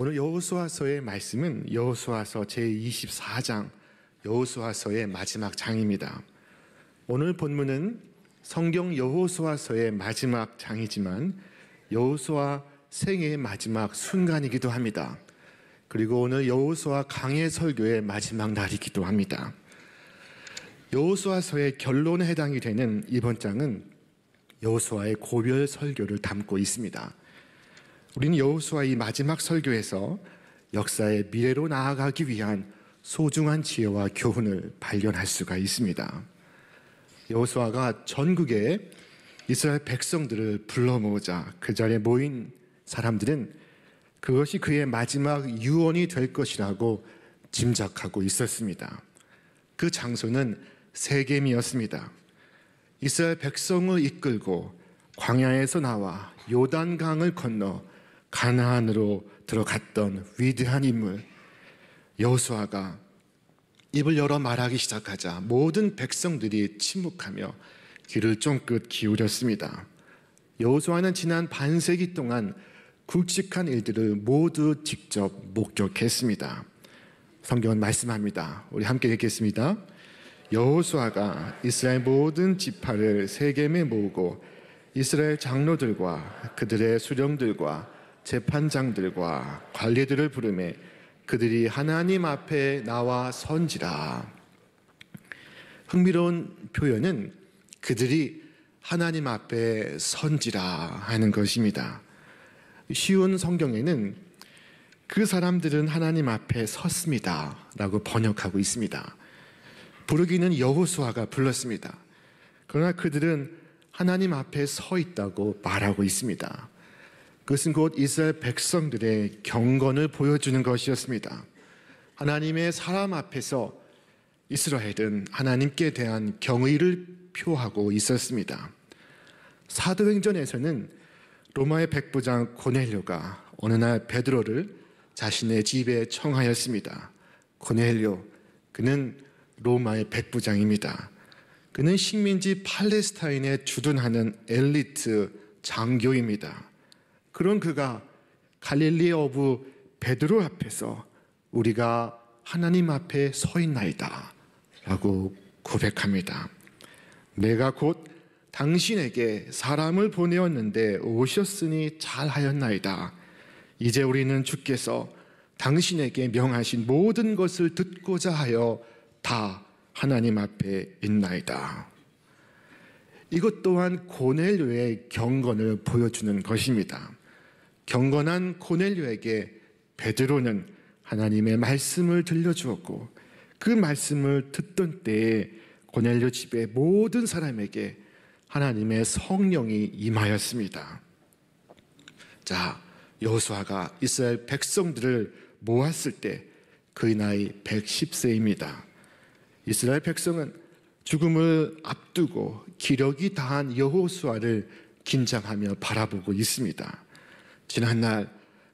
오늘 여호수아서의 말씀은 여호수아서 제24장 여호수아서의 마지막 장입니다. 오늘 본문은 성경 여호수아서의 마지막 장이지만 여호수아 생애의 마지막 순간이기도 합니다. 그리고 오늘 여호수아 강해 설교의 마지막 날이기도 합니다. 여호수아서의 결론에 해당이 되는 이번 장은 여호수아의 고별 설교를 담고 있습니다. 우리는 여호수아의 마지막 설교에서 역사의 미래로 나아가기 위한 소중한 지혜와 교훈을 발견할 수가 있습니다. 여호수아가 전국의 이스라엘 백성들을 불러 모으자 그 자리에 모인 사람들은 그것이 그의 마지막 유언이 될 것이라고 짐작하고 있었습니다. 그 장소는 세겜이었습니다. 이스라엘 백성을 이끌고 광야에서 나와 요단강을 건너 가나안으로 들어갔던 위대한 인물 여호수아가 입을 열어 말하기 시작하자 모든 백성들이 침묵하며 귀를 쫑긋 기울였습니다. 여호수아는 지난 반세기 동안 굵직한 일들을 모두 직접 목격했습니다. 성경은 말씀합니다. 우리 함께 읽겠습니다. 여호수아가 이스라엘 모든 지파를 세겜에 모으고 이스라엘 장로들과 그들의 수령들과 재판장들과 관리들을 부르매 그들이 하나님 앞에 나와 선지라. 흥미로운 표현은 그들이 하나님 앞에 선지라 하는 것입니다. 쉬운 성경에는 그 사람들은 하나님 앞에 섰습니다 라고 번역하고 있습니다. 부르기는 여호수아가 불렀습니다. 그러나 그들은 하나님 앞에 서 있다고 말하고 있습니다. 그것은 곧 이스라엘 백성들의 경건을 보여주는 것이었습니다. 하나님의 사람 앞에서 이스라엘은 하나님께 대한 경의를 표하고 있었습니다. 사도행전에서는 로마의 백부장 고넬료가 어느 날 베드로를 자신의 집에 청하였습니다. 고넬료, 그는 로마의 백부장입니다. 그는 식민지 팔레스타인에 주둔하는 엘리트 장교입니다. 그런 그가 갈릴리 어부 베드로 앞에서 우리가 하나님 앞에 서 있나이다 라고 고백합니다. 내가 곧 당신에게 사람을 보내었는데 오셨으니 잘하였나이다. 이제 우리는 주께서 당신에게 명하신 모든 것을 듣고자 하여 다 하나님 앞에 있나이다. 이것 또한 고넬료의 경건을 보여주는 것입니다. 경건한 고넬료에게 베드로는 하나님의 말씀을 들려주었고 그 말씀을 듣던 때에 고넬료 집의 모든 사람에게 하나님의 성령이 임하였습니다. 자, 여호수아가 이스라엘 백성들을 모았을 때 그의 나이 110세입니다. 이스라엘 백성은 죽음을 앞두고 기력이 다한 여호수아를 긴장하며 바라보고 있습니다. 지난날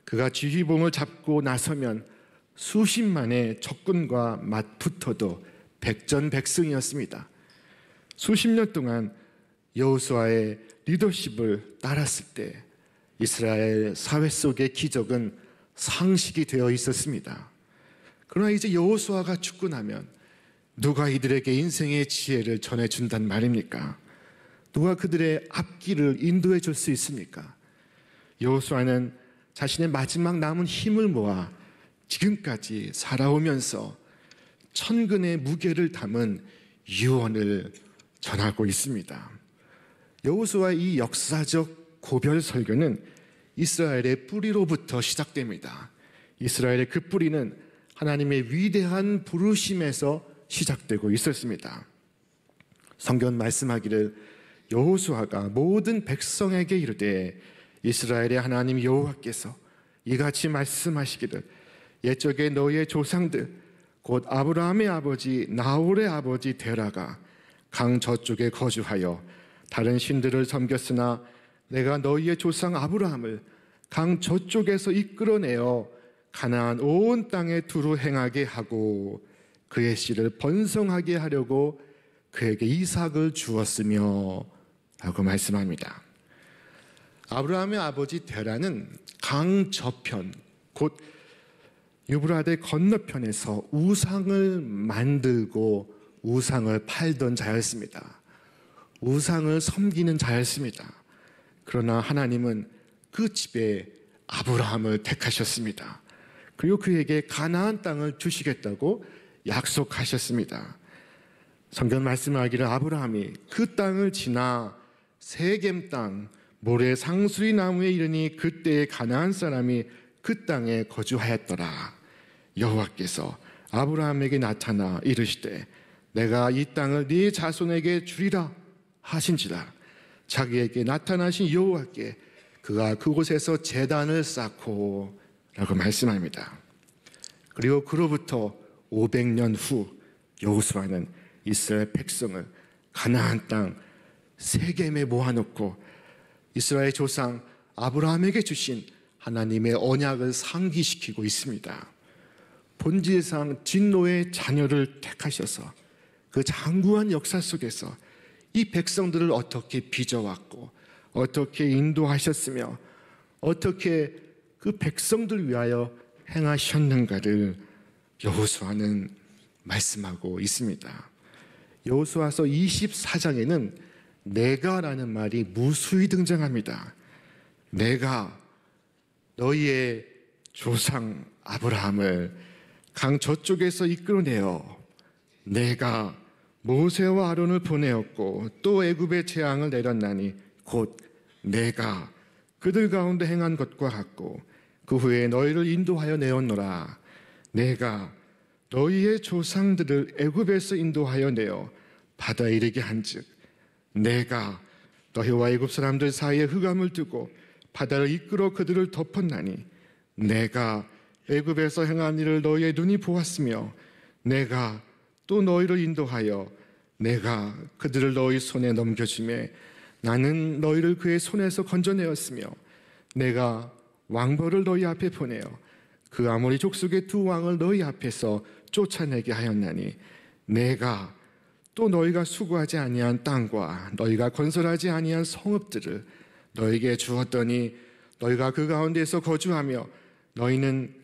그가 지휘봉을 잡고 나서면 수십만의 적군과 맞붙어도 백전백승이었습니다. 수십 년 동안 여호수아의 리더십을 따랐을 때 이스라엘 사회 속의 기적은 상식이 되어 있었습니다. 그러나 이제 여호수아가 죽고 나면 누가 이들에게 인생의 지혜를 전해준단 말입니까? 누가 그들의 앞길을 인도해 줄 수 있습니까? 여호수아는 자신의 마지막 남은 힘을 모아 지금까지 살아오면서 천근의 무게를 담은 유언을 전하고 있습니다. 여호수아의 이 역사적 고별 설교는 이스라엘의 뿌리로부터 시작됩니다. 이스라엘의 그 뿌리는 하나님의 위대한 부르심에서 시작되고 있었습니다. 성경 말씀하기를 여호수아가 모든 백성에게 이르되 이스라엘의 하나님 여호와께서 이같이 말씀하시기를 옛적에 너희의 조상들 곧 아브라함의 아버지 나홀의 아버지 데라가 강 저쪽에 거주하여 다른 신들을 섬겼으나 내가 너희의 조상 아브라함을 강 저쪽에서 이끌어내어 가나안 온 땅에 두루 행하게 하고 그의 씨를 번성하게 하려고 그에게 이삭을 주었으며 라고 말씀합니다. 아브라함의 아버지 데라는 강 저편 곧 유브라데 건너편에서 우상을 만들고 우상을 팔던 자였습니다. 우상을 섬기는 자였습니다. 그러나 하나님은 그 집에 아브라함을 택하셨습니다. 그리고 그에게 가나안 땅을 주시겠다고 약속하셨습니다. 성경 말씀하기를 아브라함이 그 땅을 지나 세겜 땅 모래 상수리 나무에 이르니 그때에 가나안 사람이 그 땅에 거주하였더라. 여호와께서 아브라함에게 나타나 이르시되 내가 이 땅을 네 자손에게 주리라 하신지라. 자기에게 나타나신 여호와께 그가 그곳에서 제단을 쌓고 라고 말씀합니다. 그리고 그로부터 500년 후 여호수아는 이스라엘 백성을 가나안 땅 세겜에 모아놓고 이스라엘 조상 아브라함에게 주신 하나님의 언약을 상기시키고 있습니다. 본질상 진노의 자녀를 택하셔서 그 장구한 역사 속에서 이 백성들을 어떻게 빚어왔고 어떻게 인도하셨으며 어떻게 그 백성들 위하여 행하셨는가를 여호수아는 말씀하고 있습니다. 여호수아서 24장에는 내가라는 말이 무수히 등장합니다. 내가 너희의 조상 아브라함을 강 저쪽에서 이끌어내어 내가 모세와 아론을 보내었고 또 애굽의 재앙을 내렸나니 곧 내가 그들 가운데 행한 것과 같고 그 후에 너희를 인도하여 내었노라. 내가 너희의 조상들을 애굽에서 인도하여 내어 바다에 이르게 한즉 내가 너희와 애굽 사람들 사이에 흑암을 두고 바다를 이끌어 그들을 덮었나니 내가 애굽에서 행한 일을 너희의 눈이 보았으며 내가 또 너희를 인도하여 내가 그들을 너희 손에 넘겨주매 나는 너희를 그의 손에서 건져내었으며 내가 왕벌을 너희 앞에 보내어 그 아모리 족속의 두 왕을 너희 앞에서 쫓아내게 하였나니 내가 또 너희가 수고하지 아니한 땅과 너희가 건설하지 아니한 성읍들을 너희에게 주었더니 너희가 그 가운데서 거주하며 너희는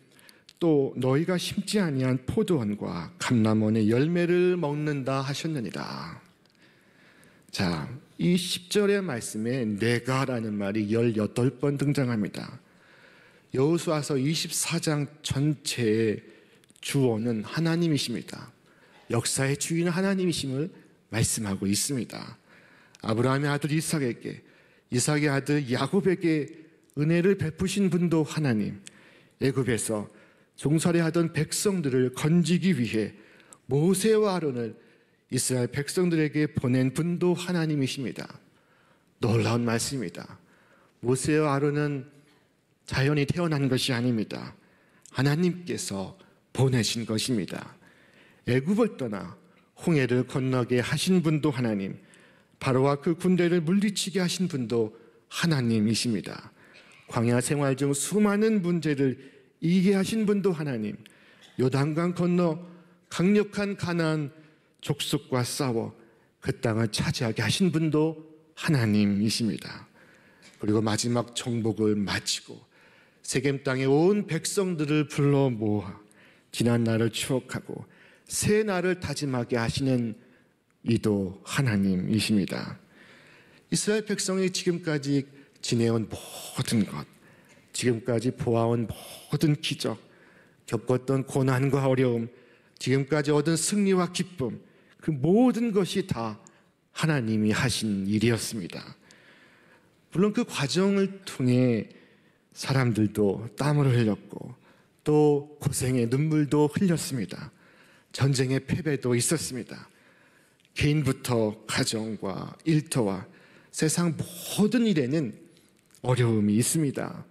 또 너희가 심지 아니한 포도원과 감람원의 열매를 먹는다 하셨느니라. 자, 이 10절의 말씀에 내가라는 말이 18번 등장합니다. 여호수아서 24장 전체의 주어는 하나님이십니다. 역사의 주인은 하나님이심을 말씀하고 있습니다. 아브라함의 아들 이삭에게, 이삭의 아들 야곱에게 은혜를 베푸신 분도 하나님, 애굽에서 종살이하던 백성들을 건지기 위해 모세와 아론을 이스라엘 백성들에게 보낸 분도 하나님이십니다. 놀라운 말씀입니다. 모세와 아론은 자연이 태어난 것이 아닙니다. 하나님께서 보내신 것입니다. 애굽을 떠나 홍해를 건너게 하신 분도 하나님, 바로와 그 군대를 물리치게 하신 분도 하나님이십니다. 광야 생활 중 수많은 문제를 이기게 하신 분도 하나님, 요단강 건너 강력한 가나안 족속과 싸워 그 땅을 차지하게 하신 분도 하나님이십니다. 그리고 마지막 정복을 마치고 세겜 땅에 온 백성들을 불러 모아 지난 날을 추억하고 새 날을 다짐하게 하시는 이도 하나님이십니다. 이스라엘 백성이 지금까지 지내온 모든 것, 지금까지 보아온 모든 기적, 겪었던 고난과 어려움, 지금까지 얻은 승리와 기쁨, 그 모든 것이 다 하나님이 하신 일이었습니다. 물론 그 과정을 통해 사람들도 땀을 흘렸고 또 고생의 눈물도 흘렸습니다. 전쟁의 패배도 있었습니다. 개인부터 가정과 일터와 세상 모든 일에는 어려움이 있습니다.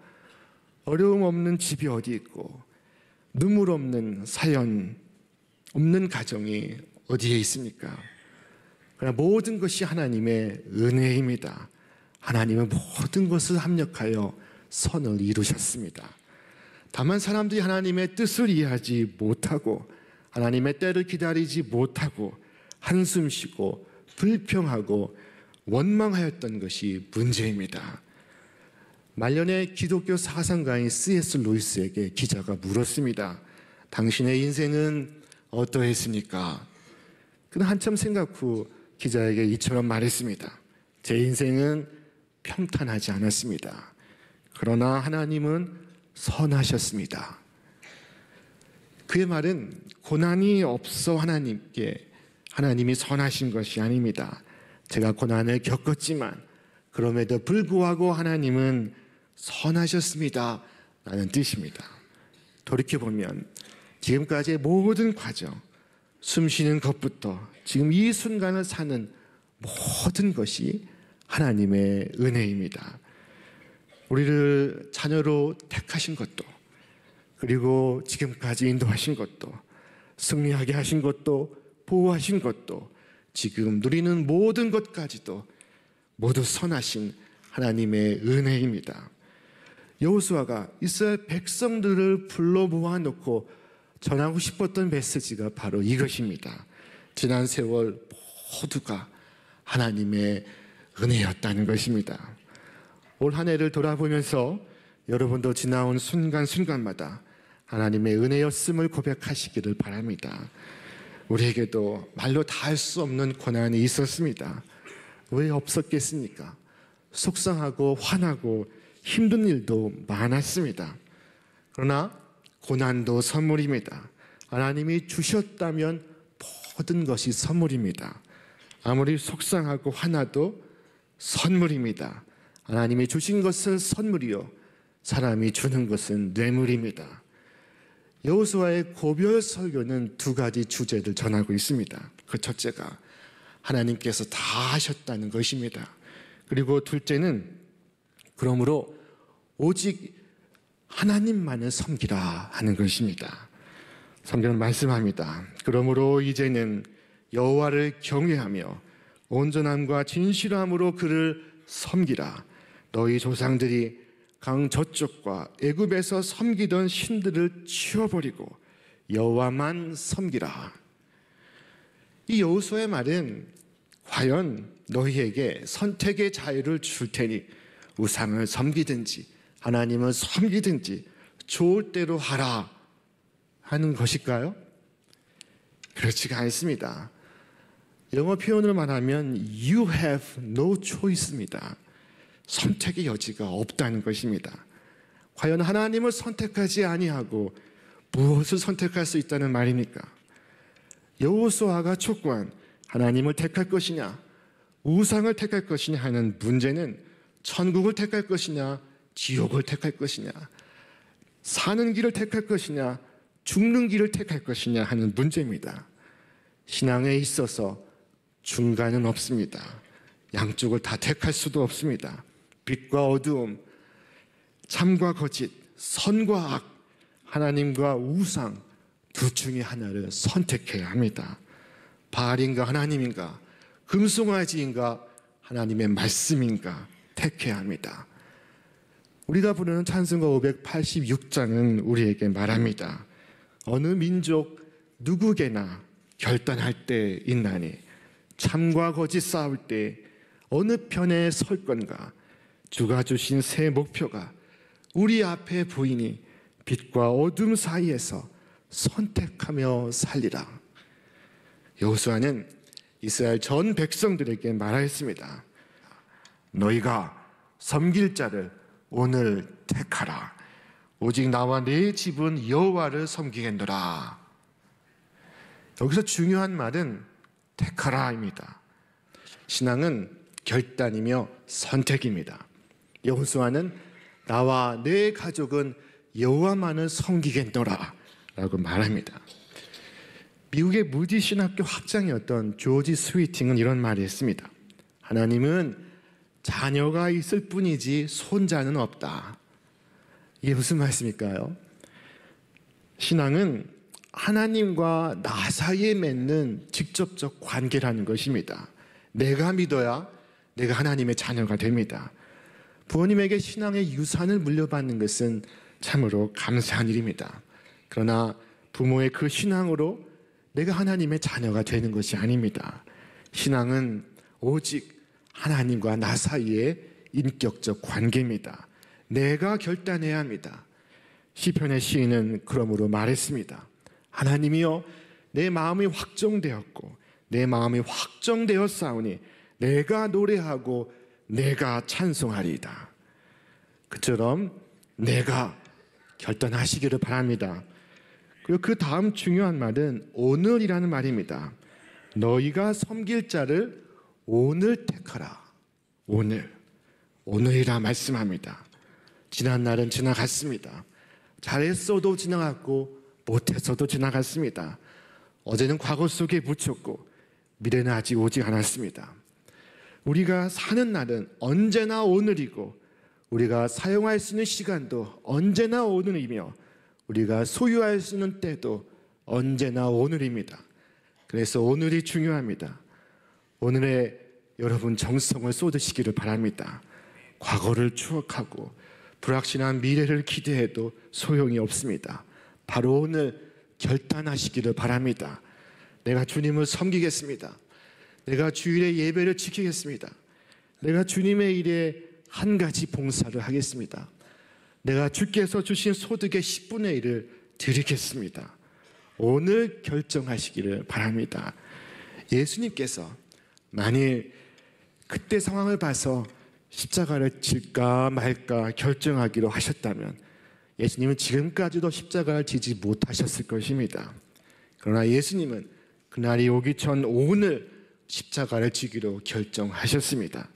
어려움 없는 집이 어디 있고 눈물 없는 사연 없는 가정이 어디에 있습니까? 그러나 모든 것이 하나님의 은혜입니다. 하나님은 모든 것을 합력하여 선을 이루셨습니다. 다만 사람들이 하나님의 뜻을 이해하지 못하고 하나님의 때를 기다리지 못하고 한숨 쉬고 불평하고 원망하였던 것이 문제입니다. 말년에 기독교 사상가인 C.S. 루이스에게 기자가 물었습니다. 당신의 인생은 어떠했습니까? 그는 한참 생각 후 기자에게 이처럼 말했습니다. 제 인생은 평탄하지 않았습니다. 그러나 하나님은 선하셨습니다. 그의 말은 고난이 없어 하나님이 선하신 것이 아닙니다. 제가 고난을 겪었지만 그럼에도 불구하고 하나님은 선하셨습니다 라는 뜻입니다. 돌이켜보면 지금까지의 모든 과정, 숨쉬는 것부터 지금 이 순간을 사는 모든 것이 하나님의 은혜입니다. 우리를 자녀로 택하신 것도, 그리고 지금까지 인도하신 것도, 승리하게 하신 것도, 보호하신 것도, 지금 누리는 모든 것까지도 모두 선하신 하나님의 은혜입니다. 여호수아가 이스라엘 백성들을 불러 모아놓고 전하고 싶었던 메시지가 바로 이것입니다. 지난 세월 모두가 하나님의 은혜였다는 것입니다. 올 한 해를 돌아보면서 여러분도 지나온 순간순간마다 하나님의 은혜였음을 고백하시기를 바랍니다. 우리에게도 말로 다 할 수 없는 고난이 있었습니다. 왜 없었겠습니까? 속상하고 화나고 힘든 일도 많았습니다. 그러나 고난도 선물입니다. 하나님이 주셨다면 모든 것이 선물입니다. 아무리 속상하고 화나도 선물입니다. 하나님이 주신 것은 선물이요, 사람이 주는 것은 뇌물입니다. 여호수아의 고별 설교는 두 가지 주제를 전하고 있습니다. 그 첫째가 하나님께서 다 하셨다는 것입니다. 그리고 둘째는 그러므로 오직 하나님만을 섬기라 하는 것입니다. 성경은 말씀합니다. 그러므로 이제는 여호와를 경외하며 온전함과 진실함으로 그를 섬기라. 너희 조상들이 강 저쪽과 애굽에서 섬기던 신들을 치워버리고 여호와만 섬기라. 이 여호수아의 말은 과연 너희에게 선택의 자유를 줄 테니 우상을 섬기든지 하나님을 섬기든지 좋을 대로 하라 하는 것일까요? 그렇지가 않습니다. 영어 표현으로 말하면 You have no choice입니다. 선택의 여지가 없다는 것입니다. 과연 하나님을 선택하지 아니하고 무엇을 선택할 수 있다는 말입니까? 여호수아가 촉구한 하나님을 택할 것이냐, 우상을 택할 것이냐 하는 문제는 천국을 택할 것이냐, 지옥을 택할 것이냐, 사는 길을 택할 것이냐, 죽는 길을 택할 것이냐 하는 문제입니다. 신앙에 있어서 중간은 없습니다. 양쪽을 다 택할 수도 없습니다. 빛과 어두움, 참과 거짓, 선과 악, 하나님과 우상 두 중에 하나를 선택해야 합니다. 바알인가 하나님인가, 금송아지인가 하나님의 말씀인가 택해야 합니다. 우리가 부르는 찬송가 586장은 우리에게 말합니다. 어느 민족 누구게나 결단할 때 있나니 참과 거짓 싸울 때 어느 편에 설 건가. 주가 주신 새 목표가 우리 앞에 보이니 빛과 어둠 사이에서 선택하며 살리라. 여호수아는 이스라엘 전 백성들에게 말하였습니다. 너희가 섬길 자를 오늘 택하라. 오직 나와 내 집은 여호와를 섬기겠노라. 여기서 중요한 말은 택하라입니다. 신앙은 결단이며 선택입니다. 여호수아는 나와 내 가족은 여호와만을 섬기겠노라 라고 말합니다. 미국의 무디 신학교 학장이었던 조지 스위팅은 이런 말을 했습니다. 하나님은 자녀가 있을 뿐이지 손자는 없다. 이게 무슨 말씀일까요? 신앙은 하나님과 나 사이에 맺는 직접적 관계라는 것입니다. 내가 믿어야 내가 하나님의 자녀가 됩니다. 부모님에게 신앙의 유산을 물려받는 것은 참으로 감사한 일입니다. 그러나 부모의 그 신앙으로 내가 하나님의 자녀가 되는 것이 아닙니다. 신앙은 오직 하나님과 나 사이의 인격적 관계입니다. 내가 결단해야 합니다. 시편의 시인은 그러므로 말했습니다. 하나님이여, 내 마음이 확정되었고 내 마음이 확정되었사오니 내가 노래하고 내가 찬송하리이다. 그처럼 내가 결단하시기를 바랍니다. 그리고 그 다음 중요한 말은 오늘이라는 말입니다. 너희가 섬길 자를 오늘 택하라. 오늘이라 말씀합니다. 지난 날은 지나갔습니다. 잘했어도 지나갔고 못했어도 지나갔습니다. 어제는 과거 속에 묻혔고 미래는 아직 오지 않았습니다. 우리가 사는 날은 언제나 오늘이고 우리가 사용할 수 있는 시간도 언제나 오늘이며 우리가 소유할 수 있는 때도 언제나 오늘입니다. 그래서 오늘이 중요합니다. 오늘에 여러분 정성을 쏟으시기를 바랍니다. 과거를 추억하고 불확실한 미래를 기대해도 소용이 없습니다. 바로 오늘 결단하시기를 바랍니다. 내가 주님을 섬기겠습니다. 내가 주일의 예배를 지키겠습니다. 내가 주님의 일에 한 가지 봉사를 하겠습니다. 내가 주께서 주신 소득의 10분의 1을 드리겠습니다. 오늘 결정하시기를 바랍니다. 예수님께서 만일 그때 상황을 봐서 십자가를 질까 말까 결정하기로 하셨다면 예수님은 지금까지도 십자가를 지지 못하셨을 것입니다. 그러나 예수님은 그날이 오기 전 오늘 십자가를 지기로 결정하셨습니다.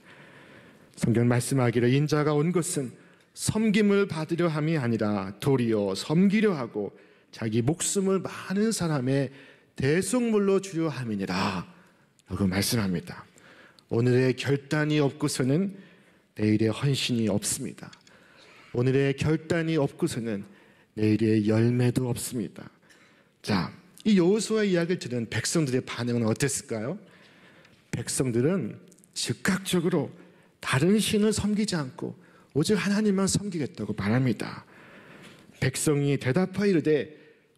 성경 말씀하기를 인자가 온 것은 섬김을 받으려 함이 아니라 도리어 섬기려 하고 자기 목숨을 많은 사람의 대속물로 주려 함이니라 라고 말씀합니다. 오늘의 결단이 없고서는 내일의 헌신이 없습니다. 오늘의 결단이 없고서는 내일의 열매도 없습니다. 자, 이 여호수아의 이야기를 들은 백성들의 반응은 어땠을까요? 백성들은 즉각적으로 다른 신을 섬기지 않고 오직 하나님만 섬기겠다고 말합니다. 백성이 대답하이르되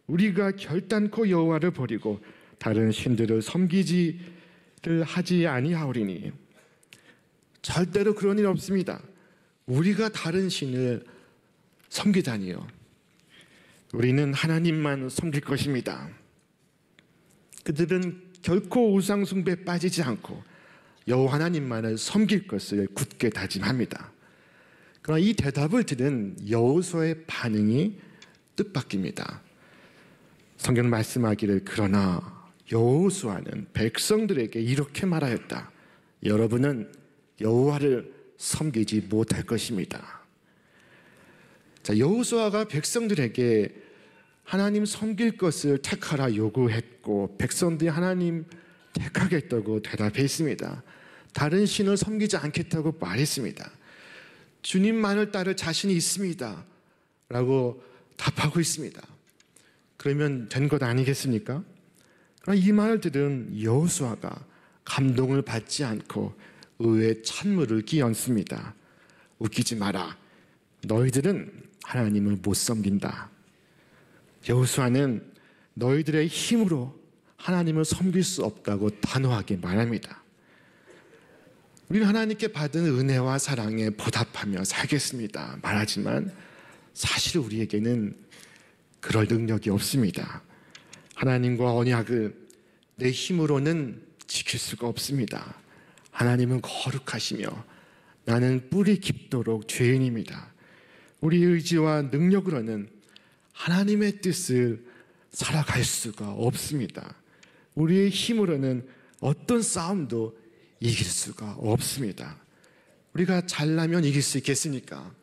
우리가 결단코 여호와를 버리고 다른 신들을 섬기지를 하지 아니하오리니. 절대로 그런 일 없습니다. 우리가 다른 신을 섬기다니요. 우리는 하나님만 섬길 것입니다. 그들은 결코 우상 숭배에 빠지지 않고 여호와 하나님만을 섬길 것을 굳게 다짐합니다. 그러나 이 대답을 들은 여호수아의 반응이 뜻밖입니다. 성경 말씀하기를 그러나 여호수아는 백성들에게 이렇게 말하였다. 여러분은 여호와를 섬기지 못할 것입니다. 자, 여호수아가 백성들에게 하나님 섬길 것을 택하라 요구했고 백성들이 하나님 택하겠다고 대답했습니다. 다른 신을 섬기지 않겠다고 말했습니다. 주님만을 따를 자신이 있습니다 라고 답하고 있습니다. 그러면 된 것 아니겠습니까? 그러나 이 말을 들은 여호수아가 감동을 받지 않고 의외의 찬물을 끼얹습니다. 웃기지 마라. 너희들은 하나님을 못 섬긴다. 여호수아는 너희들의 힘으로 하나님을 섬길 수 없다고 단호하게 말합니다. 우리는 하나님께 받은 은혜와 사랑에 보답하며 살겠습니다 말하지만 사실 우리에게는 그럴 능력이 없습니다. 하나님과 언약을 내 힘으로는 지킬 수가 없습니다. 하나님은 거룩하시며 나는 뿌리 깊도록 죄인입니다. 우리 의지와 능력으로는 하나님의 뜻을 살아갈 수가 없습니다. 우리의 힘으로는 어떤 싸움도 이길 수가 없습니다. 우리가 잘나면 이길 수 있겠습니까?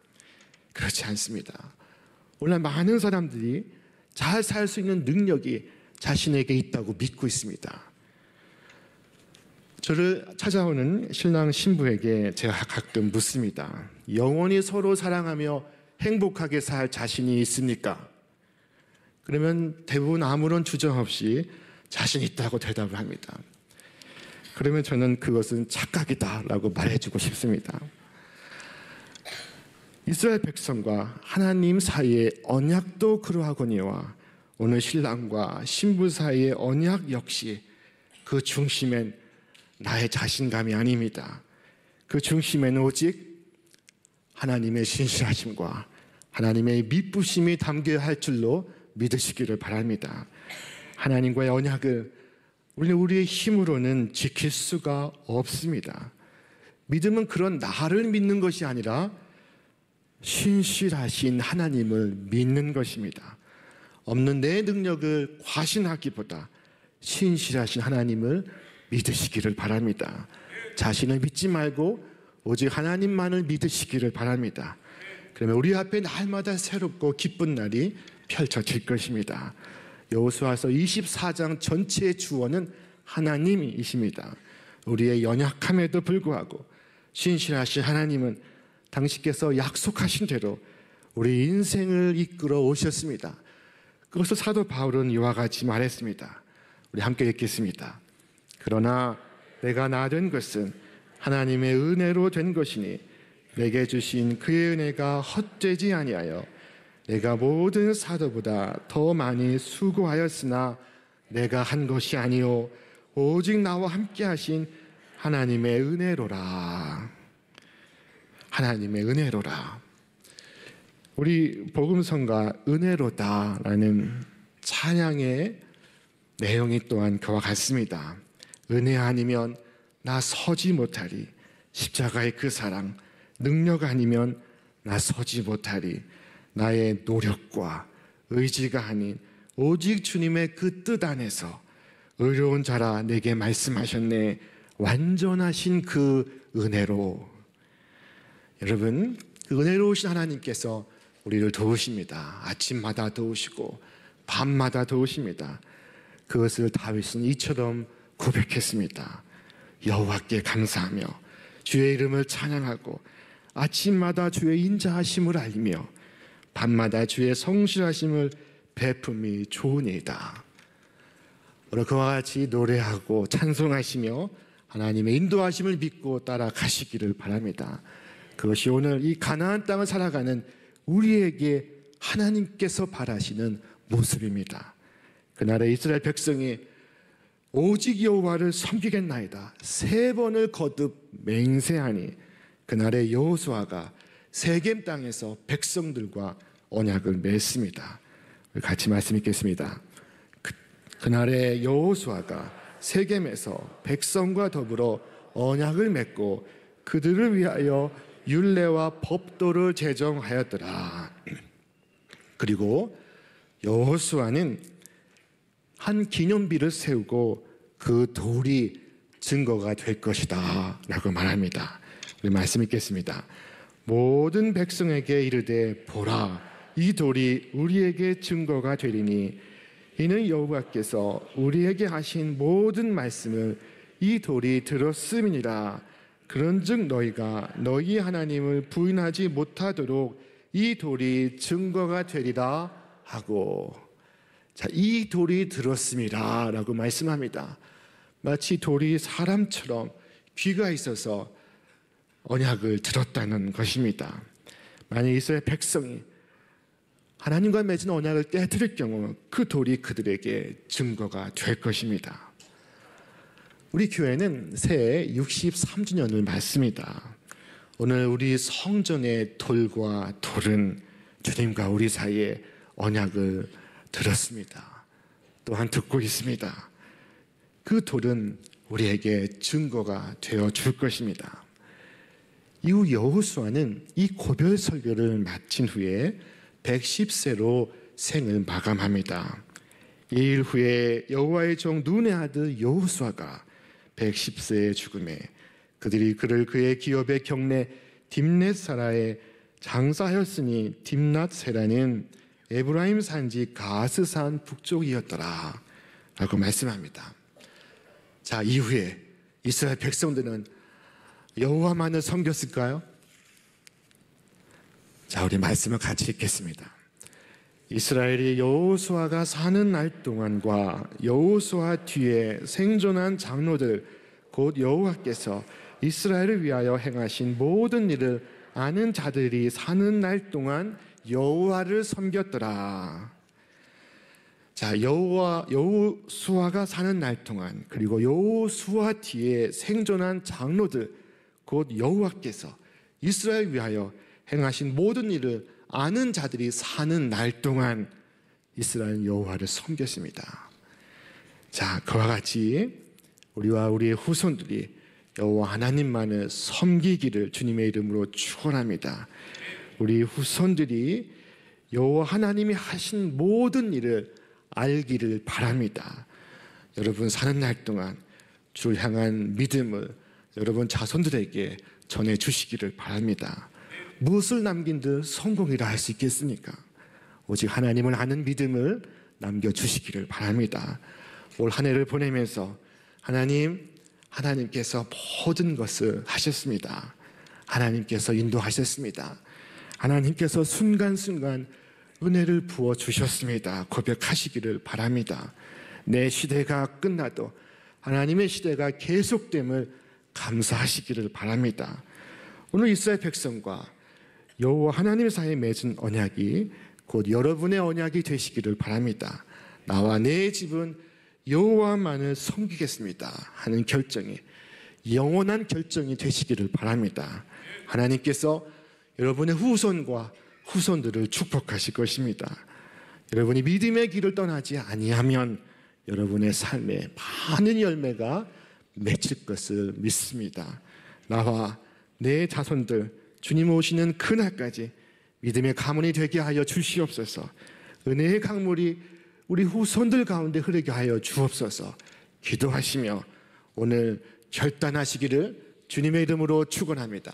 그렇지 않습니다. 오늘 많은 사람들이 잘 살 수 있는 능력이 자신에게 있다고 믿고 있습니다. 저를 찾아오는 신랑 신부에게 제가 가끔 묻습니다. 영원히 서로 사랑하며 행복하게 살 자신이 있습니까? 그러면 대부분 아무런 주저 없이 자신 있다고 대답을 합니다. 그러면 저는 그것은 착각이다라고 말해주고 싶습니다. 이스라엘 백성과 하나님 사이의 언약도 그러하거니와 오늘 신랑과 신부 사이의 언약 역시 그 중심엔 나의 자신감이 아닙니다. 그 중심에는 오직 하나님의 신실하심과 하나님의 미쁘심이 담겨야 할 줄로 믿으시기를 바랍니다. 하나님과의 언약을 우리의 힘으로는 지킬 수가 없습니다. 믿음은 그런 나를 믿는 것이 아니라 신실하신 하나님을 믿는 것입니다. 없는 내 능력을 과신하기보다 신실하신 하나님을 믿으시기를 바랍니다. 자신을 믿지 말고 오직 하나님만을 믿으시기를 바랍니다. 그러면 우리 앞에 날마다 새롭고 기쁜 날이 펼쳐질 것입니다. 여호수아서 24장 전체의 주어는 하나님이십니다. 우리의 연약함에도 불구하고 신실하신 하나님은 당신께서 약속하신 대로 우리 인생을 이끌어 오셨습니다. 그것을 사도 바울은 이와 같이 말했습니다. 우리 함께 읽겠습니다. 그러나 내가 나된 것은 하나님의 은혜로 된 것이니 내게 주신 그의 은혜가 헛되지 아니하여 내가 모든 사도보다 더 많이 수고하였으나 내가 한 것이 아니요 오직 나와 함께 하신 하나님의 은혜로라. 하나님의 은혜로라. 우리 복음성가 은혜로다라는 찬양의 내용이 또한 그와 같습니다. 은혜 아니면 나 서지 못하리. 십자가의 그 사랑, 능력 아니면 나 서지 못하리. 나의 노력과 의지가 아닌 오직 주님의 그 뜻 안에서 의로운 자라 내게 말씀하셨네. 완전하신 그 은혜로. 여러분, 그 은혜로우신 하나님께서 우리를 도우십니다. 아침마다 도우시고 밤마다 도우십니다. 그것을 다윗은 이처럼 고백했습니다. 여호와께 감사하며 주의 이름을 찬양하고 아침마다 주의 인자하심을 알리며 밤마다 주의 성실하심을 베품이 좋으니이다. 오늘 그와 같이 노래하고 찬송하시며 하나님의 인도하심을 믿고 따라가시기를 바랍니다. 그것이 오늘 이 가나안 땅을 살아가는 우리에게 하나님께서 바라시는 모습입니다. 그날의 이스라엘 백성이 오직 여호와를 섬기겠나이다 3번을 거듭 맹세하니 그날의 여호수아가 세겜 땅에서 백성들과 언약을 맺습니다. 같이 말씀 읽겠습니다. 그날의 여호수아가 세겜에서 백성과 더불어 언약을 맺고 그들을 위하여 율례와 법도를 제정하였더라. 그리고 여호수아는 한 기념비를 세우고 그 돌이 증거가 될 것이다 라고 말합니다. 우리 말씀 읽겠습니다. 모든 백성에게 이르되 보라 이 돌이 우리에게 증거가 되리니 이는 여호와께서 우리에게 하신 모든 말씀을 이 돌이 들었음이니라. 그런즉 너희가 너희 하나님을 부인하지 못하도록 이 돌이 증거가 되리라 하고, 자, 이 돌이 들었음이라 라고 말씀합니다. 마치 돌이 사람처럼 귀가 있어서 언약을 들었다는 것입니다. 만약 이스라엘 백성이 하나님과 맺은 언약을 깨뜨릴 경우 그 돌이 그들에게 증거가 될 것입니다. 우리 교회는 새해 63주년을 맞습니다. 오늘 우리 성전의 돌과 돌은 주님과 우리 사이에 언약을 들었습니다. 또한 듣고 있습니다. 그 돌은 우리에게 증거가 되어 줄 것입니다. 이후 여호수아는 이 고별 설교를 마친 후에 110세로 생을 마감합니다. 이 일 후에 여호와의 종 눈의 아들 여호수아가 110세의 죽음에 그들이 그를 그의 기업의 경내 딥낫세라에 장사하였으니 딥낫세라는 에브라임 산지 가스산 북쪽이었더라 라고 말씀합니다. 자, 이후에 이스라엘 백성들은 여호와만을 섬겼을까요? 자, 우리 말씀을 같이 읽겠습니다. 이스라엘이 여호수아가 사는 날 동안과 여호수아 뒤에 생존한 장로들 곧 여호와께서 이스라엘을 위하여 행하신 모든 일을 아는 자들이 사는 날 동안 여호와를 섬겼더라. 자, 여호수아가 사는 날 동안 그리고 여호수아 뒤에 생존한 장로들 곧 여호와께서 이스라엘 위하여 행하신 모든 일을 아는 자들이 사는 날 동안 이스라엘 여호와를 섬겼습니다. 자, 그와 같이 우리와 우리의 후손들이 여호와 하나님만을 섬기기를 주님의 이름으로 축원합니다. 우리 후손들이 여호와 하나님이 하신 모든 일을 알기를 바랍니다. 여러분 사는 날 동안 주를 향한 믿음을 여러분 자손들에게 전해주시기를 바랍니다. 무엇을 남긴 듯 성공이라 할 수 있겠습니까? 오직 하나님을 아는 믿음을 남겨주시기를 바랍니다. 올 한 해를 보내면서 하나님께서 모든 것을 하셨습니다. 하나님께서 인도하셨습니다. 하나님께서 순간순간 은혜를 부어주셨습니다. 고백하시기를 바랍니다. 내 시대가 끝나도 하나님의 시대가 계속됨을 감사하시기를 바랍니다. 오늘 이스라엘 백성과 여호와 하나님 사이에 맺은 언약이 곧 여러분의 언약이 되시기를 바랍니다. 나와 내 집은 여호와만을 섬기겠습니다 하는 결정이 영원한 결정이 되시기를 바랍니다. 하나님께서 여러분의 후손과 후손들을 축복하실 것입니다. 여러분이 믿음의 길을 떠나지 아니하면 여러분의 삶에 많은 열매가 맺힐 것을 믿습니다. 나와 내 자손들 주님 오시는 그날까지 믿음의 가문이 되게 하여 주시옵소서. 은혜의 강물이 우리 후손들 가운데 흐르게 하여 주옵소서. 기도하시며 오늘 결단하시기를 주님의 이름으로 축원합니다.